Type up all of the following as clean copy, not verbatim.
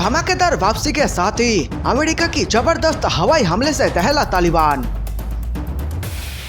धमाकेदार वापसी के साथ ही अमेरिका की जबरदस्त हवाई हमले से दहला तालिबान।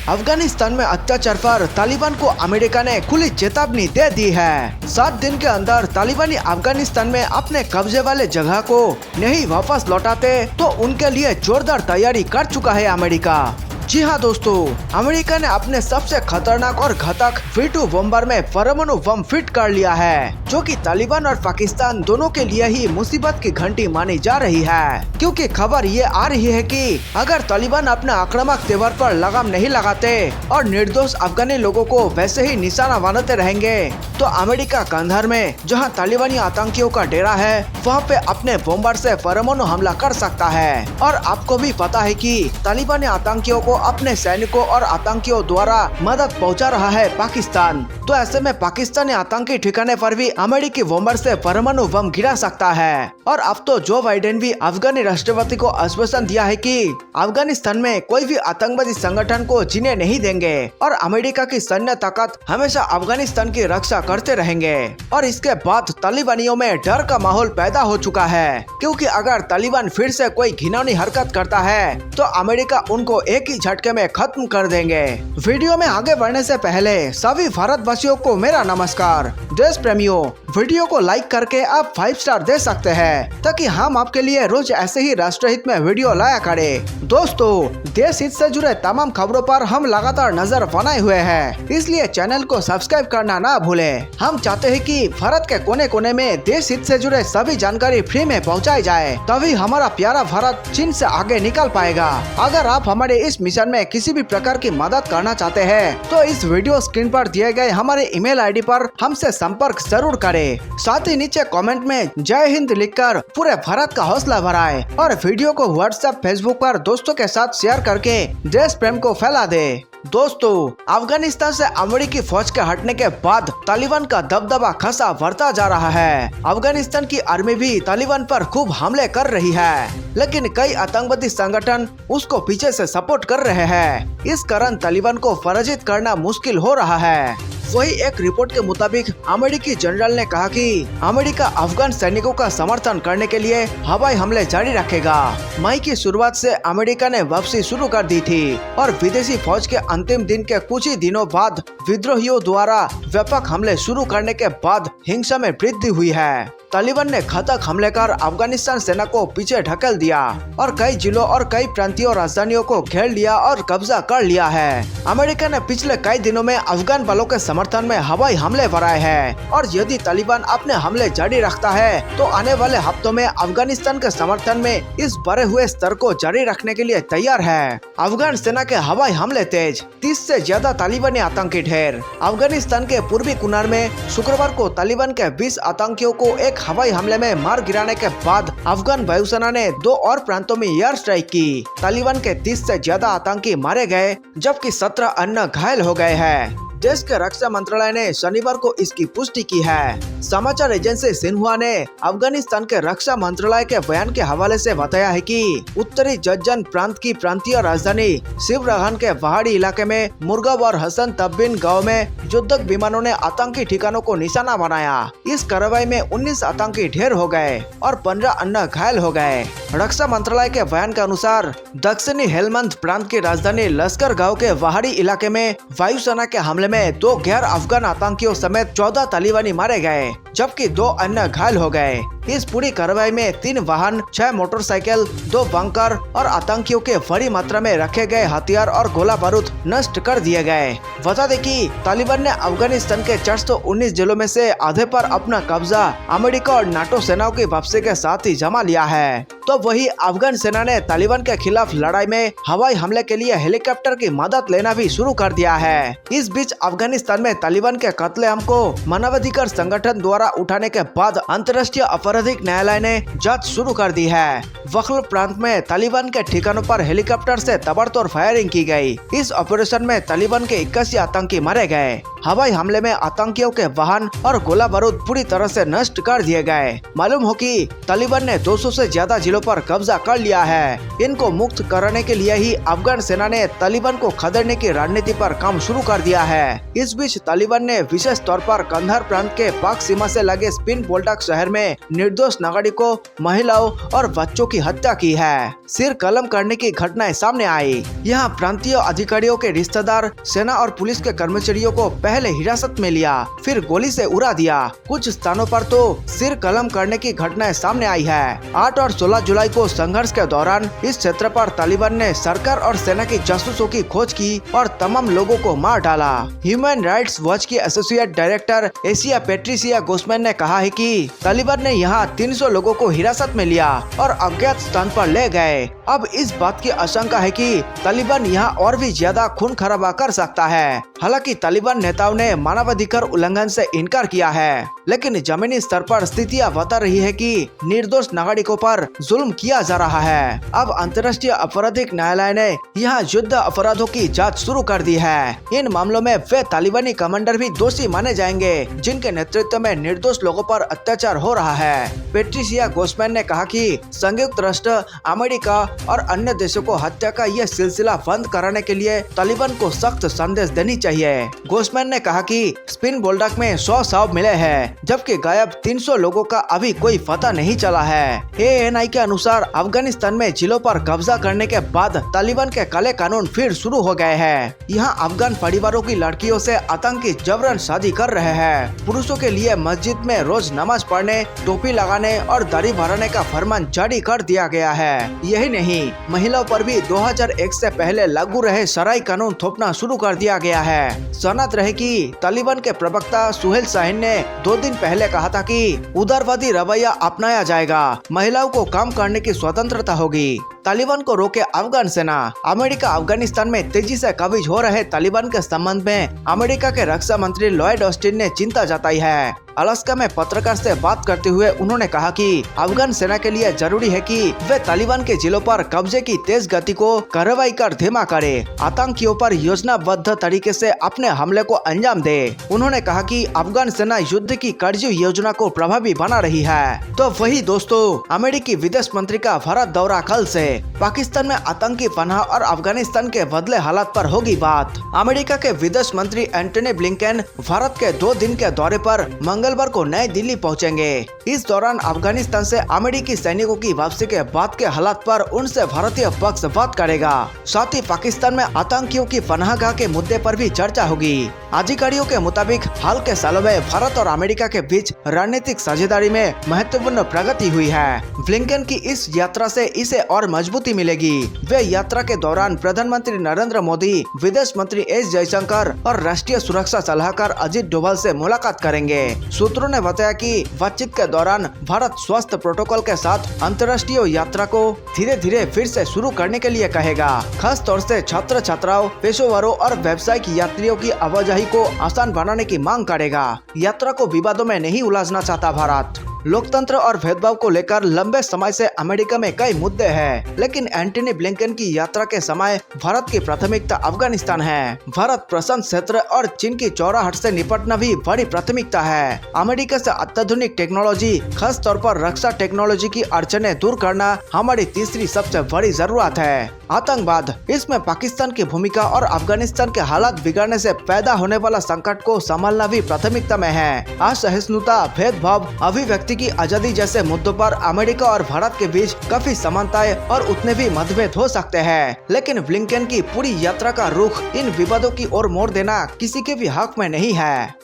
अफगानिस्तान में अत्याचार पर तालिबान को अमेरिका ने खुली चेतावनी दे दी है। 7 दिन के अंदर तालिबानी अफगानिस्तान में अपने कब्जे वाले जगह को नहीं वापस लौटाते तो उनके लिए जोरदार तैयारी कर चुका है अमेरिका। जी हाँ दोस्तों, अमेरिका ने अपने सबसे खतरनाक और घातक V2 बॉम्बर में परमाणु बम फिट कर लिया है, जो कि तालिबान और पाकिस्तान दोनों के लिए ही मुसीबत की घंटी मानी जा रही है। क्योंकि खबर ये आ रही है कि अगर तालिबान अपने आक्रामक तेवर पर लगाम नहीं लगाते और निर्दोष अफगानी लोगों को वैसे ही निशाना बनाते रहेंगे तो अमेरिका कंधार में जहां तालिबानी आतंकियों का डेरा है वहां पे अपने बॉम्बर से परमाणु हमला कर सकता है। और आपको भी पता है कि तालिबानी आतंकियों को अपने सैनिकों और आतंकियों द्वारा मदद पहुंचा रहा है पाकिस्तान। तो ऐसे में पाकिस्तानी आतंकी ठिकाने पर भी अमेरिकी बॉम्बर से परमाणु बम गिरा सकता है। और अब तो जो बाइडेन भी अफगानी राष्ट्रपति को आश्वासन दिया है कि अफगानिस्तान में कोई भी आतंकवादी संगठन को जीने नहीं देंगे और अमेरिका की सैन्य ताकत हमेशा अफगानिस्तान की रक्षा करते रहेंगे। और इसके बाद तालिबानियों में डर का माहौल पैदा हो चुका है, क्योंकि अगर तालिबान फिर से कोई घिनौनी हरकत करता है तो अमेरिका उनको एक ही झटके में खत्म कर देंगे। वीडियो में आगे बढ़ने से पहले सभी भारतवासियों को मेरा नमस्कार। देश प्रेमियों, वीडियो को लाइक करके आप 5 स्टार दे सकते हैं ताकि हम आपके लिए रोज ऐसे ही राष्ट्रहित में वीडियो लाया करें। दोस्तों, देश हित से जुड़े तमाम खबरों पर हम लगातार नजर बनाए हुए हैं, इसलिए चैनल को सब्सक्राइब करना ना भूलें। हम चाहते हैं कि भारत के कोने कोने में देश हित से जुड़े सभी जानकारी फ्री में पहुंचाई जाए, तभी हमारा प्यारा भारत चीन से आगे निकल पाएगा। अगर आप हमारे इस मिशन में किसी भी प्रकार की मदद करना चाहते हैं तो इस वीडियो स्क्रीन पर दिए गए हमारे ईमेल आईडी पर हमसे संपर्क जरूर करें। साथ ही नीचे कमेंट में जय हिंद लिखकर पूरे भारत का हौसला बढ़ाएं और वीडियो को व्हाट्सएप, फेसबुक पर दोस्तों के साथ शेयर करके देश प्रेम को फैला दे। दोस्तों, अफगानिस्तान से अमेरिकी फौज के हटने के बाद तालिबान का दबदबा खसा बढ़ता जा रहा है। अफगानिस्तान की आर्मी भी तालिबान पर खूब हमले कर रही है, लेकिन कई आतंकवादी संगठन उसको पीछे से सपोर्ट कर रहे हैं। इस कारण तालिबान को पराजित करना मुश्किल हो रहा है। वही एक रिपोर्ट के मुताबिक अमेरिकी जनरल ने कहा कि अमेरिका अफगान सैनिकों का समर्थन करने के लिए हवाई हमले जारी रखेगा। मई की शुरुआत से अमेरिका ने वापसी शुरू कर दी थी और विदेशी फौज के अंतिम दिन के कुछ ही दिनों बाद विद्रोहियों द्वारा व्यापक हमले शुरू करने के बाद हिंसा में वृद्धि हुई है। तालिबान ने घातक हमले कर अफगानिस्तान सेना को पीछे ढकेल दिया और कई जिलों और कई प्रांतीय राजधानियों को घेर लिया और कब्जा कर लिया है। अमेरिका ने पिछले कई दिनों में अफगान बलों के समर्थन में हवाई हमले बढ़ाए हैं और यदि तालिबान अपने हमले जारी रखता है तो आने वाले हफ्तों में अफगानिस्तान के समर्थन में इस बढ़े हुए स्तर को जारी रखने के लिए तैयार है। अफगान सेना के हवाई हमले तेज, 30 से ज्यादा तालिबानी आतंकी ढेर। अफगानिस्तान के पूर्वी कुनार में शुक्रवार को तालिबान के 20 आतंकियों को एक हवाई हमले में मार गिराने के बाद अफगान वायुसेना ने 2 और प्रांतों में एयर स्ट्राइक की। तालिबान के 30 से ज्यादा आतंकी मारे गए जबकि 17 अन्य घायल हो गए हैं। देश के रक्षा मंत्रालय ने शनिवार को इसकी पुष्टि की है। समाचार एजेंसी सिन्हुआ ने अफगानिस्तान के रक्षा मंत्रालय के बयान के हवाले से बताया है कि उत्तरी जज्जन प्रांत की प्रांतीय राजधानी शिवरहान के पहाड़ी इलाके में मुर्गाब और हसन तब्बिन गांव में युद्धक विमानों ने आतंकी ठिकानों को निशाना बनाया। इस कार्रवाई में 19 आतंकी ढेर हो गए और 15 अन्य घायल हो गए। रक्षा मंत्रालय के बयान के अनुसार दक्षिणी हेलमंद प्रांत की राजधानी लश्कर गांव के पहाड़ी इलाके में वायुसेना के हमले में 2 गैर अफगान आतंकियों समेत 14 तालिबानी मारे गए जबकि 2 अन्य घायल हो गए। इस पूरी कार्रवाई में 3 वाहन, 6 मोटरसाइकिल, 2 बंकर और आतंकियों के बड़ी मात्रा में रखे गए हथियार और गोला बारूद नष्ट कर दिए गए। बता दें कि तालिबान ने अफगानिस्तान के 419 जिलों में से आधे पर अपना कब्जा अमेरिका और नाटो सेनाओं की वापसी के साथ ही जमा लिया है। तो वही अफगान सेना ने तालिबान के खिलाफ लड़ाई में हवाई हमले के लिए हेलीकॉप्टर की मदद लेना भी शुरू कर दिया है। इस बीच अफगानिस्तान में तालिबान के कत्लेआम को मानवाधिकार संगठन द्वारा उठाने के बाद अंतर्राष्ट्रीय आपराधिक न्यायालय ने जांच शुरू कर दी है। वखल प्रांत में तालिबान के ठिकानों पर हेलीकॉप्टर से ताबड़तोड़ फायरिंग की गई। इस ऑपरेशन में तालिबान के 81 आतंकी मारे गए। हवाई हमले में आतंकियों के वाहन और गोला बारूद पूरी तरह से नष्ट कर दिए गए। मालूम हो कि तालिबान ने 200 से ज्यादा जिलों पर कब्जा कर लिया है। इनको मुक्त कराने के लिए ही अफगान सेना ने तालिबान को खदेड़ने की रणनीति पर काम शुरू कर दिया है। इस बीच तालिबान ने विशेष तौर पर कंधार प्रांत के पाक सीमा से लगे स्पिन बोल्डाक शहर में निर्दोष नागरिकों, महिलाओं और बच्चों की हत्या की है। सिर कलम करने की घटनाएं सामने आई। यहाँ प्रांतीय अधिकारियों के रिश्तेदार, सेना और पुलिस के कर्मचारियों को पहले हिरासत में लिया, फिर गोली से उड़ा दिया। कुछ स्थानों पर तो सिर कलम करने की घटनाएं सामने आई है। 8 और 16 जुलाई को संघर्ष के दौरान इस क्षेत्र पर तालिबान ने सरकार और सेना की जासूसों की खोज की और तमाम लोगों को मार डाला। ह्यूमन राइट्स वॉच की एसोसिएट डायरेक्टर एशिया पेट्रिसिया गोस्मैन ने कहा है कि तालिबान ने यहाँ 300 लोगों को हिरासत में लिया और अज्ञात स्थान पर ले गए। अब इस बात की आशंका है कि तालिबान यहाँ और भी ज्यादा खून खराबा कर सकता है। हालांकि तालिबान नेताओं ने मानवाधिकार उल्लंघन से इनकार किया है, लेकिन जमीनी स्तर पर स्थितियां बता रही है कि निर्दोष नागरिकों पर जुल्म किया जा रहा है। अब अंतर्राष्ट्रीय आपराधिक न्यायालय ने यहाँ युद्ध अपराधों की जांच शुरू कर दी है। इन मामलों में वे तालिबानी कमांडर भी दोषी माने जाएंगे जिनके नेतृत्व में निर्दोष लोगों पर अत्याचार हो रहा है। पेट्रिसिया गोस्मैन ने कहा कि संयुक्त राष्ट्र, अमेरिका और अन्य देशों को हत्या का यह सिलसिला बंद कराने के लिए तालिबान को सख्त संदेश देनी चाहिए। गोस्मैन ने कहा कि स्पिन बोल्डाक में 100 शव मिले हैं, जबकि गायब 300 लोगों का अभी कोई पता नहीं चला है। ANI के अनुसार अफगानिस्तान में जिलों पर कब्जा करने के बाद तालिबान के काले कानून फिर शुरू हो गए हैं। यहाँ अफगान परिवारों की लड़कियों से आतंकी जबरन शादी कर रहे हैं। पुरुषों के लिए मस्जिद में रोज नमाज पढ़ने, टोपी लगाने और दाढ़ी बढ़ाने का फरमान जारी कर दिया गया है। यही नहीं, महिलाओं पर भी 2001 से पहले लागू रहे शराई कानून थोपना शुरू कर दिया गया है। सनत रहे कि तालिबान के प्रवक्ता सुहेल शाहीन ने 2 दिन पहले कहा था कि उदारवादी रवैया अपनाया जाएगा, महिलाओं को काम करने की स्वतंत्रता होगी। तालिबान को रोके अफगान सेना। अमेरिका अफगानिस्तान में तेजी से कब्जा हो रहे तालिबान के संबंध में अमेरिका के रक्षा मंत्री लॉयड ऑस्टिन ने चिंता जताई है। अलास्का में पत्रकार से बात करते हुए उन्होंने कहा कि अफगान सेना के लिए जरूरी है कि वे तालिबान के जिलों पर कब्जे की तेज गति को कार्रवाई कर धीमा करे, आतंकियों पर योजनाबद्ध तरीके से अपने हमले को अंजाम दे। उन्होंने कहा कि अफगान सेना युद्ध की कर्ज योजना को प्रभावी बना रही है। तो वही दोस्तों, अमेरिकी विदेश मंत्री का भारत दौरा कल से। पाकिस्तान में आतंकी पनाह और अफगानिस्तान के बदले हालात पर होगी बात। अमेरिका के विदेश मंत्री एंटनी ब्लिंकन भारत के 2 दिन के दौरे पर मंगलवार को नई दिल्ली पहुंचेंगे। इस दौरान अफगानिस्तान से अमेरिकी सैनिकों की वापसी के बाद के हालात पर उनसे भारतीय पक्ष बात करेगा। साथ ही पाकिस्तान में आतंकियों की पनाहगाह के मुद्दे पर भी चर्चा होगी। अधिकारियों के मुताबिक हाल के सालों में भारत और अमेरिका के बीच रणनीतिक साझेदारी में महत्वपूर्ण प्रगति हुई है। ब्लिंकन की इस यात्रा से इसे और मजबूती मिलेगी। वे यात्रा के दौरान प्रधानमंत्री नरेंद्र मोदी, विदेश मंत्री एस जयशंकर और राष्ट्रीय सुरक्षा सलाहकार अजीत डोभाल से मुलाकात करेंगे। सूत्रों ने बताया कि बातचीत के दौरान भारत स्वास्थ्य प्रोटोकॉल के साथ अंतर्राष्ट्रीय यात्रा को धीरे धीरे फिर से शुरू करने के लिए कहेगा। खास तौर से छात्र छात्राओं, पेशेवरों और व्यावसायिक यात्रियों की आवाजाही को आसान बनाने की मांग करेगा। यात्रा को विवादों में नहीं उलझना चाहता भारत। लोकतंत्र और भेदभाव को लेकर लंबे समय से अमेरिका में कई मुद्दे हैं, लेकिन एंटनी ब्लिंकन की यात्रा के समय भारत की प्राथमिकता अफगानिस्तान है। भारत प्रशांत क्षेत्र और चीन की चौराहट से निपटना भी बड़ी प्राथमिकता है। अमेरिका से अत्याधुनिक टेक्नोलॉजी, खास तौर पर रक्षा टेक्नोलॉजी की अड़चनें दूर करना हमारी तीसरी सबसे बड़ी जरूरत है। आतंकवाद, इसमें पाकिस्तान की भूमिका और अफगानिस्तान के हालात बिगड़ने से पैदा होने वाला संकट को संभालना भी प्राथमिकता में है। असहिष्णुता, भेदभाव, अभिव्यक्ति की आजादी जैसे मुद्दों पर अमेरिका और भारत के बीच काफी समानताएं और उतने भी मतभेद हो सकते हैं, लेकिन ब्लिंकन की पूरी यात्रा का रुख इन विवादों की ओर मोड़ देना किसी के भी हक में नहीं है।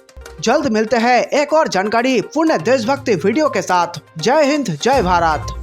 जल्द मिलते हैं एक और जानकारी पूर्ण देशभक्ति वीडियो के साथ। जय हिंद, जय भारत।